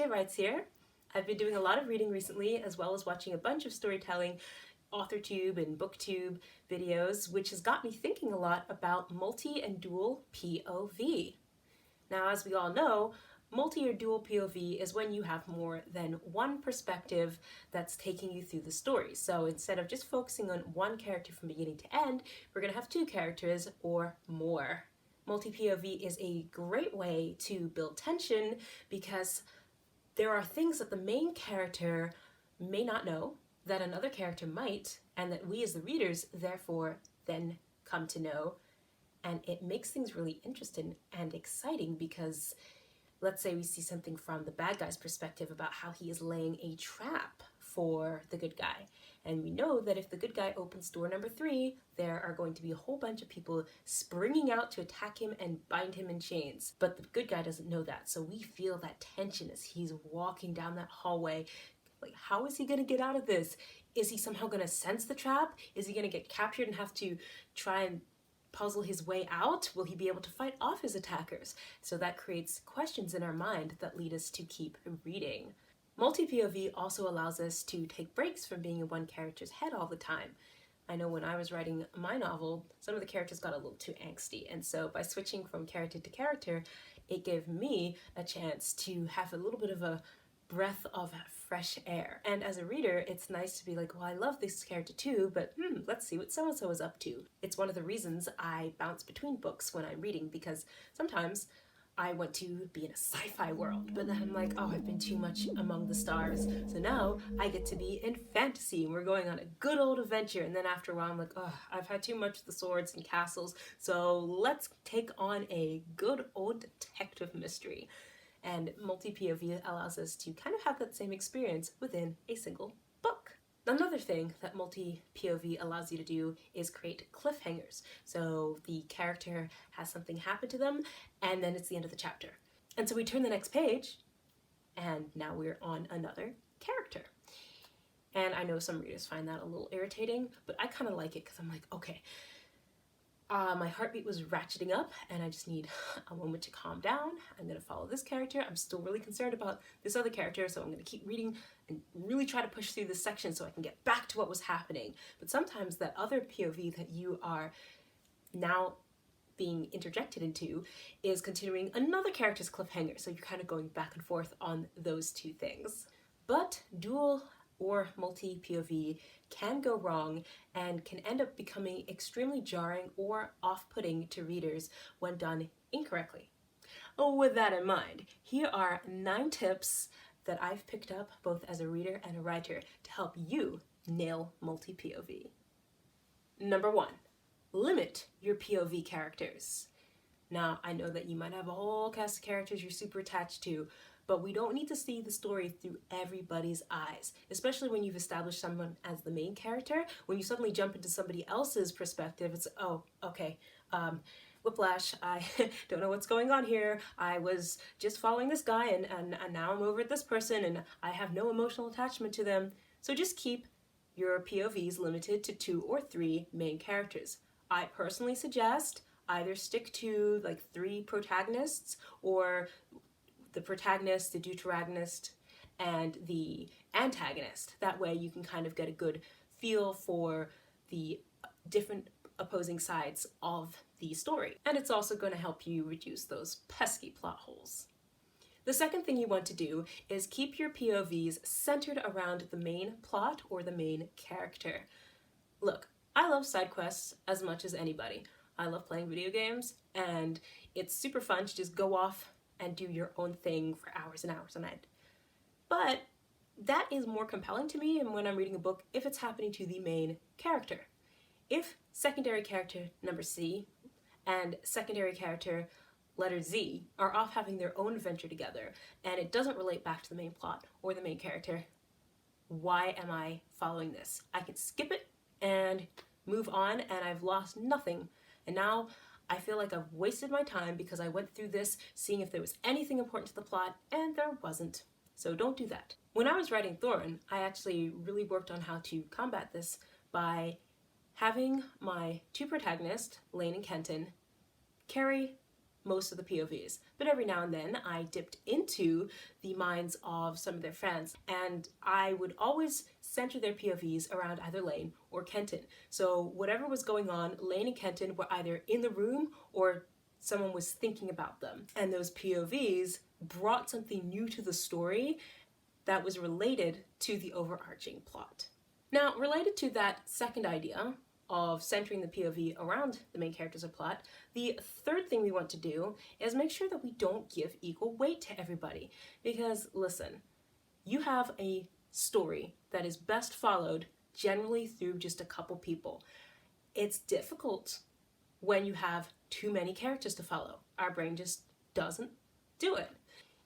TJ Writes here. I've been doing a lot of reading recently, as well as watching a bunch of storytelling, AuthorTube and BookTube videos, which has got me thinking a lot about multi and dual POV. Now, as we all know, multi or dual POV is when you have more than one perspective that's taking you through the story. So instead of just focusing on one character from beginning to end, we're going to have two characters or more. Multi-POV is a great way to build tension because there are things that the main character may not know that another character might, and that we as the readers therefore then come to know. And it makes things really interesting and exciting because let's say we see something from the bad guy's perspective about how he is laying a trap for the good guy. And we know that if the good guy opens door number 3, there are going to be a whole bunch of people springing out to attack him and bind him in chains. But the good guy doesn't know that, so we feel that tension as he's walking down that hallway. Like, how is he gonna get out of this? Is he somehow gonna sense the trap? Is he gonna get captured and have to try and puzzle his way out? Will he be able to fight off his attackers? So that creates questions in our mind that lead us to keep reading. Multi-POV also allows us to take breaks from being in one character's head all the time. I know when I was writing my novel, some of the characters got a little too angsty, and so by switching from character to character, it gave me a chance to have a little bit of a breath of fresh air. And as a reader, it's nice to be like, well, I love this character too, but let's see what so-and-so is up to. It's one of the reasons I bounce between books when I'm reading, because sometimes I want to be in a sci-fi world, but then I'm like, oh, I've been too much among the stars. So now I get to be in fantasy and we're going on a good old adventure. And then after a while, I'm like, oh, I've had too much of the swords and castles. So let's take on a good old detective mystery. And multi-POV allows us to kind of have that same experience within a single book. Another thing that multi-POV allows you to do is create cliffhangers. So the character has something happen to them, and then it's the end of the chapter. And so we turn the next page, and now we're on another character. And I know some readers find that a little irritating, but I kind of like it because I'm like, okay, my heartbeat was ratcheting up and I just need a moment to calm down. I'm going to follow this character. I'm still really concerned about this other character, so I'm going to keep reading and really try to push through this section so I can get back to what was happening. But sometimes that other POV that you are now being interjected into is continuing another character's cliffhanger, so you're kind of going back and forth on those two things. But dual or multi-POV can go wrong and can end up becoming extremely jarring or off-putting to readers when done incorrectly. With that in mind, here are 9 tips that I've picked up both as a reader and a writer to help you nail multi-POV. Number 1, limit your POV characters. Now, I know that you might have a whole cast of characters you're super attached to, but we don't need to see the story through everybody's eyes, especially when you've established someone as the main character. When you suddenly jump into somebody else's perspective, it's, oh, okay, whiplash, I don't know what's going on here. I was just following this guy and now I'm over at this person and I have no emotional attachment to them. So just keep your POVs limited to 2 or 3 main characters. I personally suggest either stick to like 3 protagonists, or the protagonist, the deuteragonist, and the antagonist. That way you can kind of get a good feel for the different opposing sides of the story. And it's also going to help you reduce those pesky plot holes. The second thing you want to do is keep your POVs centered around the main plot or the main character. Look, I love side quests as much as anybody. I love playing video games, and it's super fun to just go off and do your own thing for hours and hours on end. But that is more compelling to me and when I'm reading a book if it's happening to the main character. If secondary character number C and secondary character letter Z are off having their own adventure together and it doesn't relate back to the main plot or the main character, why am I following this? I can skip it and move on and I've lost nothing. And now I feel like I've wasted my time because I went through this seeing if there was anything important to the plot, and there wasn't. So don't do that. When I was writing Thorunn, I actually really worked on how to combat this by having my 2 protagonists, Lane and Kenton, carry most of the POVs, but every now and then I dipped into the minds of some of their friends, and I would always center their POVs around either Lane or Kenton. So whatever was going on, Lane and Kenton were either in the room or someone was thinking about them. And those POVs brought something new to the story that was related to the overarching plot. Now, related to that second idea of centering the POV around the main characters or plot, the third thing we want to do is make sure that we don't give equal weight to everybody. Because listen, you have a story that is best followed generally through just a couple people. It's difficult when you have too many characters to follow. Our brain just doesn't do it.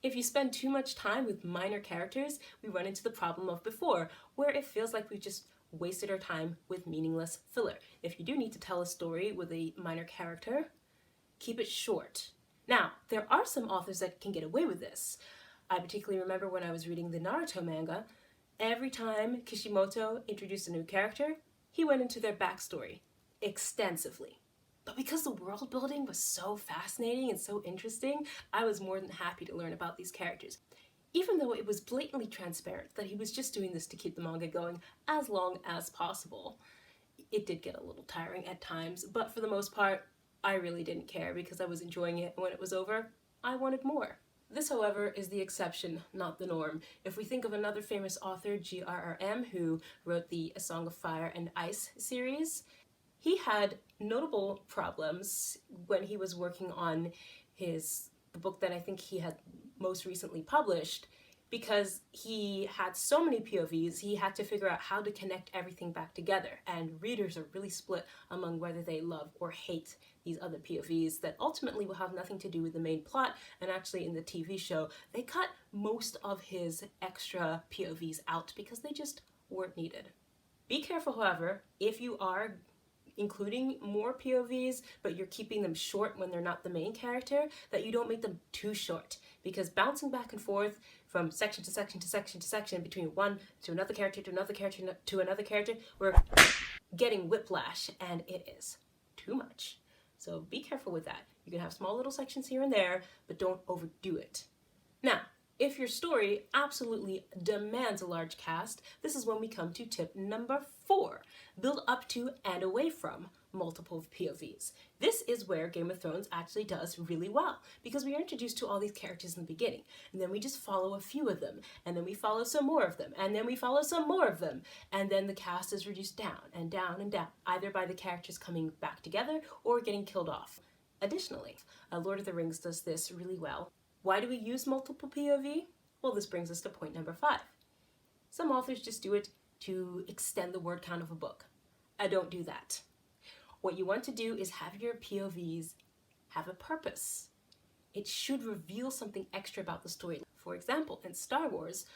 If you spend too much time with minor characters, we run into the problem of before, where it feels like we've just wasted our time with meaningless filler. If you do need to tell a story with a minor character, keep it short. Now, there are some authors that can get away with this. I particularly remember when I was reading the Naruto manga, every time Kishimoto introduced a new character, he went into their backstory extensively. But because the world building was so fascinating and so interesting, I was more than happy to learn about these characters. Even though it was blatantly transparent that he was just doing this to keep the manga going as long as possible. It did get a little tiring at times, but for the most part, I really didn't care because I was enjoying it, and when it was over, I wanted more. This, however, is the exception, not the norm. If we think of another famous author, G.R.R.M., who wrote the A Song of Fire and Ice series, he had notable problems when he was working on the book that I think he had most recently published, because he had so many POVs, he had to figure out how to connect everything back together, and readers are really split among whether they love or hate these other POVs that ultimately will have nothing to do with the main plot. And actually in the TV show, they cut most of his extra POVs out because they just weren't needed. Be careful, however, if you are including more POVs, but you're keeping them short when they're not the main character, that you don't make them too short, because bouncing back and forth from section to section to section to section between one to another character to another character to another character, we're getting whiplash, and it is too much. So be careful with that. You can have small little sections here and there, but don't overdo it. Now, if your story absolutely demands a large cast, this is when we come to tip number 4. Build up to and away from multiple POVs. This is where Game of Thrones actually does really well, because we are introduced to all these characters in the beginning, and then we just follow a few of them, and then we follow some more of them, and then we follow some more of them, and then the cast is reduced down and down and down, either by the characters coming back together or getting killed off. Additionally, Lord of the Rings does this really well. Why do we use multiple POV? Well, this brings us to point number 5. Some authors just do it to extend the word count of a book. I don't do that. What you want to do is have your POVs have a purpose. It should reveal something extra about the story. For example, in Star Wars,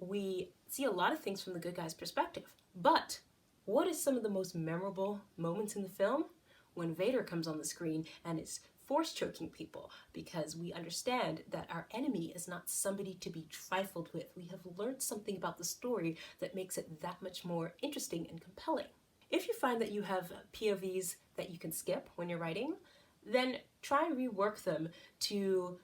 we see a lot of things from the good guy's perspective. But what is some of the most memorable moments in the film? When Vader comes on the screen and is force choking people, because we understand that our enemy is not somebody to be trifled with. We have learned something about the story that makes it that much more interesting and compelling. If you find that you have POVs that you can skip when you're writing, then try and rework them to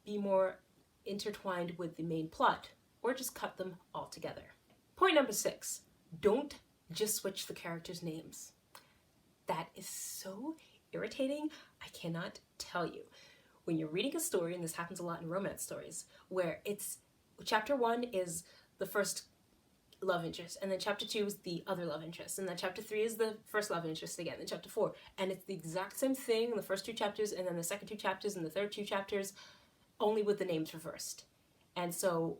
be more intertwined with the main plot, or just cut them all together. Point number 6, don't just switch the characters' names. That is so irritating, I cannot tell you. When you're reading a story, and this happens a lot in romance stories, where it's chapter 1 is the first love interest, and then chapter 2 is the other love interest, and then chapter 3 is the first love interest again, and chapter 4, and it's the exact same thing in the first 2 chapters, and then the second 2 chapters, and the third 2 chapters, only with the names reversed. And so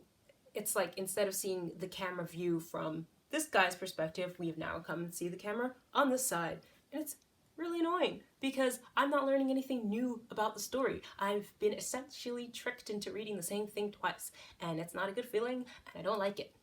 it's like, instead of seeing the camera view from this guy's perspective, we have now come and see the camera on this side, and it's really annoying because I'm not learning anything new about the story. I've been essentially tricked into reading the same thing twice, and it's not a good feeling, and I don't like it.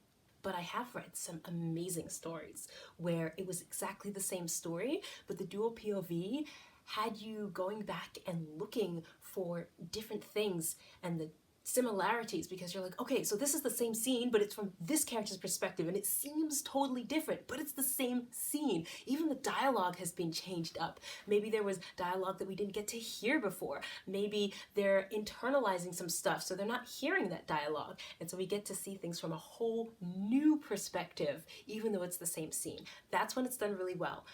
But I have read some amazing stories where it was exactly the same story, but the dual POV had you going back and looking for different things, and the similarities, because you're like, okay, so this is the same scene, but it's from this character's perspective, and it seems totally different, but it's the same scene. Even the dialogue has been changed up. Maybe there was dialogue that we didn't get to hear before. Maybe they're internalizing some stuff, so they're not hearing that dialogue. And so we get to see things from a whole new perspective, even though it's the same scene. That's when it's done really well.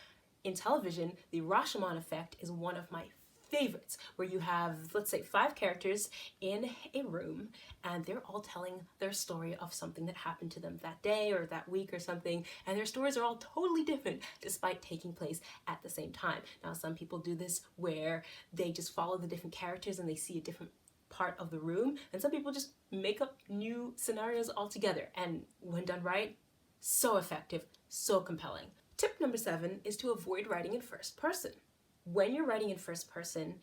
In television, the Rashomon effect is one of my favorites, where you have, let's say, 5 characters in a room, and they're all telling their story of something that happened to them that day or that week or something, and their stories are all totally different despite taking place at the same time. Now, some people do this where they just follow the different characters and they see a different part of the room, and some people just make up new scenarios altogether, and when done right, so effective, so compelling. Tip number 7 is to avoid writing in first person. When you're writing in first person,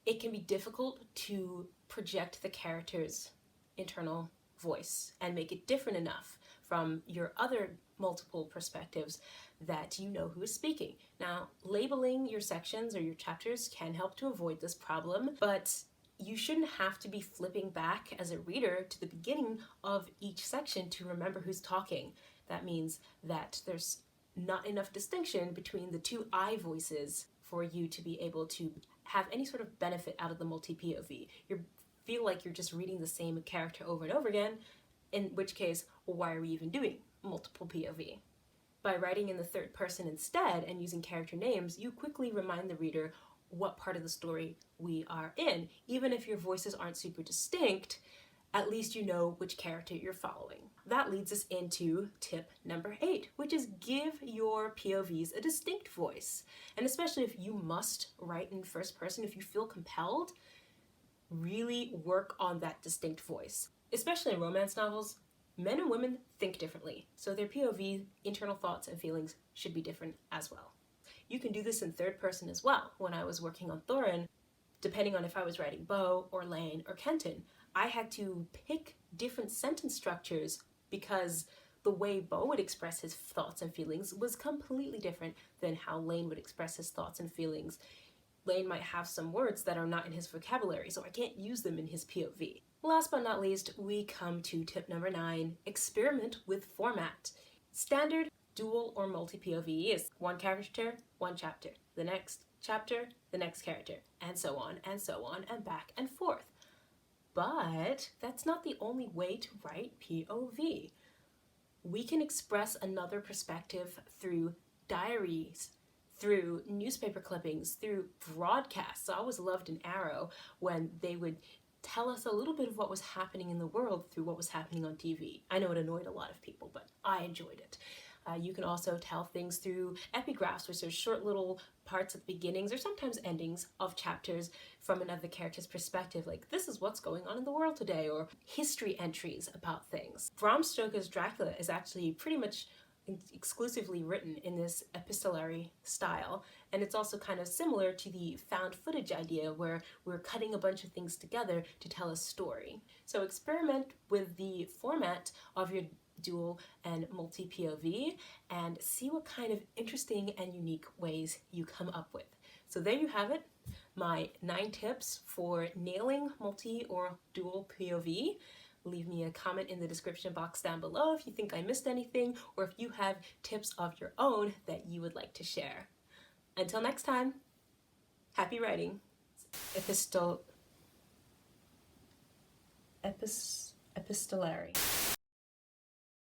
it can be difficult to project the character's internal voice and make it different enough from your other multiple perspectives that you know who is speaking. Now, labeling your sections or your chapters can help to avoid this problem, but you shouldn't have to be flipping back as a reader to the beginning of each section to remember who's talking. That means that there's not enough distinction between the 2 I voices for you to be able to have any sort of benefit out of the multi-POV. You feel like you're just reading the same character over and over again, in which case, well, why are we even doing multiple POV? By writing in the third person instead and using character names, you quickly remind the reader what part of the story we are in. Even if your voices aren't super distinct, at least you know which character you're following. That leads us into tip number 8, which is give your POVs a distinct voice. And especially if you must write in first person, if you feel compelled, really work on that distinct voice. Especially in romance novels, men and women think differently, so their POV, internal thoughts and feelings should be different as well. You can do this in third person as well. When I was working on Thorunn, depending on if I was writing Bo or Lane or Kenton, I had to pick different sentence structures because the way Bo would express his thoughts and feelings was completely different than how Lane would express his thoughts and feelings. Lane might have some words that are not in his vocabulary, so I can't use them in his POV. Last but not least, we come to tip number 9, experiment with format. Standard dual or multi-POV is 1 character, 1 chapter, the next chapter, the next character, and so on, and back and forth. But that's not the only way to write POV. We can express another perspective through diaries, through newspaper clippings, through broadcasts. I always loved in Arrow when they would tell us a little bit of what was happening in the world through what was happening on TV. I know it annoyed a lot of people, but I enjoyed it. You can also tell things through epigraphs, which are short little parts at the beginnings or sometimes endings of chapters from another character's perspective, like this is what's going on in the world today, or history entries about things. Bram Stoker's Dracula is actually pretty much exclusively written in this epistolary style, and it's also kind of similar to the found footage idea where we're cutting a bunch of things together to tell a story. So experiment with the format of your dual and multi-POV and see what kind of interesting and unique ways you come up with. So there you have it, my 9 tips for nailing multi or dual POV. Leave me a comment in the description box down below if you think I missed anything or if you have tips of your own that you would like to share. Until next time, happy writing. Epistolary.